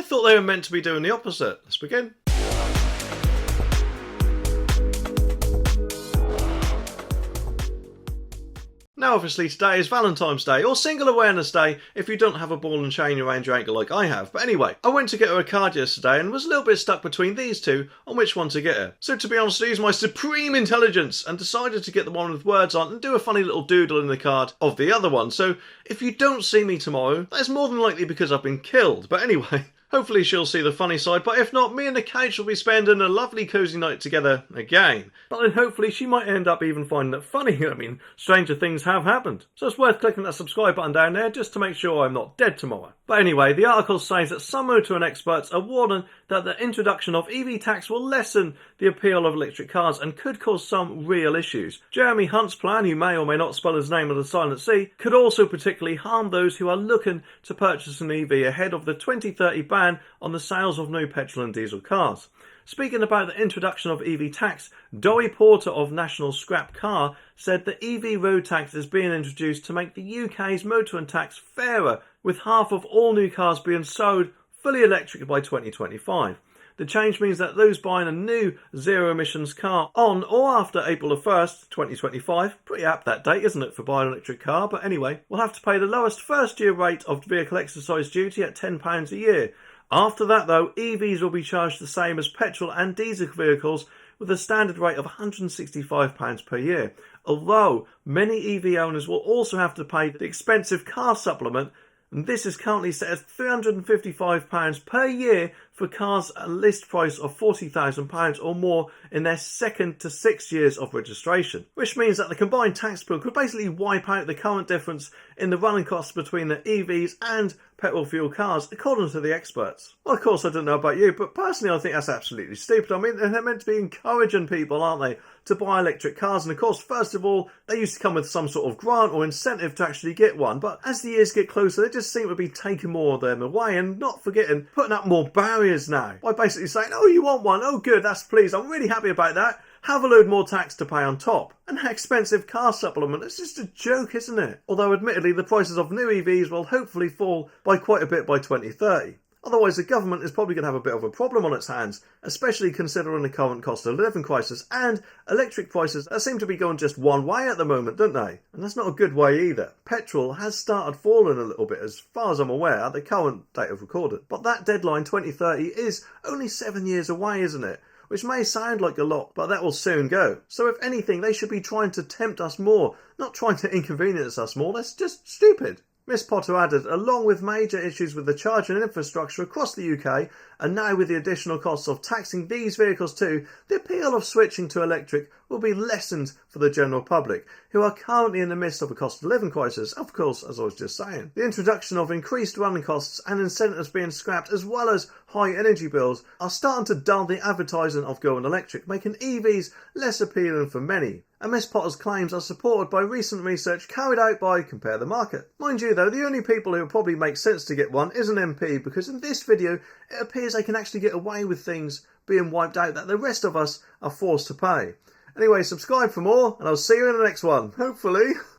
I thought they were meant to be doing the opposite. Let's begin. Now obviously today is Valentine's Day, or Single Awareness Day if you don't have a ball and chain around your ankle like I have. But anyway, I went to get her a card yesterday and was a little bit stuck between these two on which one to get her. So to be honest, I used my supreme intelligence and decided to get the one with words on and do a funny little doodle in the card of the other one. So if you don't see me tomorrow, that is more than likely because I've been killed. But anyway, hopefully she'll see the funny side, but if not, me and the couch will be spending a lovely cosy night together again. But then hopefully she might end up even finding it funny. I mean, stranger things have happened. So it's worth clicking that subscribe button down there just to make sure I'm not dead tomorrow. But anyway, the article says that some motor experts are warning that the introduction of EV tax will lessen the appeal of electric cars and could cause some real issues. Jeremy Hunt's plan, who may or may not spell his name with a silent C, could also particularly harm those who are looking to purchase an EV ahead of the 2030 ban on the sales of new petrol and diesel cars. Speaking about the introduction of EV tax, Dory Porter of National Scrap Car said the EV road tax is being introduced to make the UK's motoring tax fairer, with half of all new cars being sold fully electric by 2025. The change means that those buying a new zero-emissions car on or after April 1st, 2025, pretty apt that date, isn't it, for buying an electric car, but anyway, will have to pay the lowest first-year rate of vehicle exercise duty at £10 a year. After that, though, EVs will be charged the same as petrol and diesel vehicles with a standard rate of £165 per year, although many EV owners will also have to pay the expensive car supplement, and this is currently set at £355 per year for cars at a list price of £40,000 or more in their 2nd to 6 years of registration, which means that the combined tax bill could basically wipe out the current difference in the running costs between the EVs and petrol fuel cars, according to the experts. Well, of course, I don't know about you, but personally I think that's absolutely stupid. I mean, they're meant to be encouraging people, aren't they, to buy electric cars, and of course, first of all, they used to come with some sort of grant or incentive to actually get one, but as the years get closer, they just seem to be taking more of them away, and not forgetting, putting up more barriers now, by basically saying, oh, you want one? Oh, good, that's pleased, I'm really happy about that. Have a load more tax to pay on top. And that expensive car supplement, it's just a joke, isn't it? Although admittedly the prices of new EVs will hopefully fall by quite a bit by 2030. Otherwise the government is probably going to have a bit of a problem on its hands, especially considering the current cost of living crisis and electric prices that seem to be going just one way at the moment, don't they? And that's not a good way either. Petrol has started falling a little bit as far as I'm aware at the current date of recording. But that deadline 2030 is only 7 years away, isn't it? Which may sound like a lot, but that will soon go. So if anything, they should be trying to tempt us more, not trying to inconvenience us more. That's just stupid. Miss Potter added, along with major issues with the charging infrastructure across the UK, and now with the additional costs of taxing these vehicles too, the appeal of switching to electric will be lessened for the general public, who are currently in the midst of a cost of living crisis, of course, as I was just saying. The introduction of increased running costs and incentives being scrapped, as well as high energy bills, are starting to dull the advertising of going electric, making EVs less appealing for many. And Miss Potter's claims are supported by recent research carried out by Compare the Market. Mind you though, the only people who probably make sense to get one is an MP, because in this video it appears they can actually get away with things being wiped out that the rest of us are forced to pay. Anyway, subscribe for more and I'll see you in the next one, hopefully.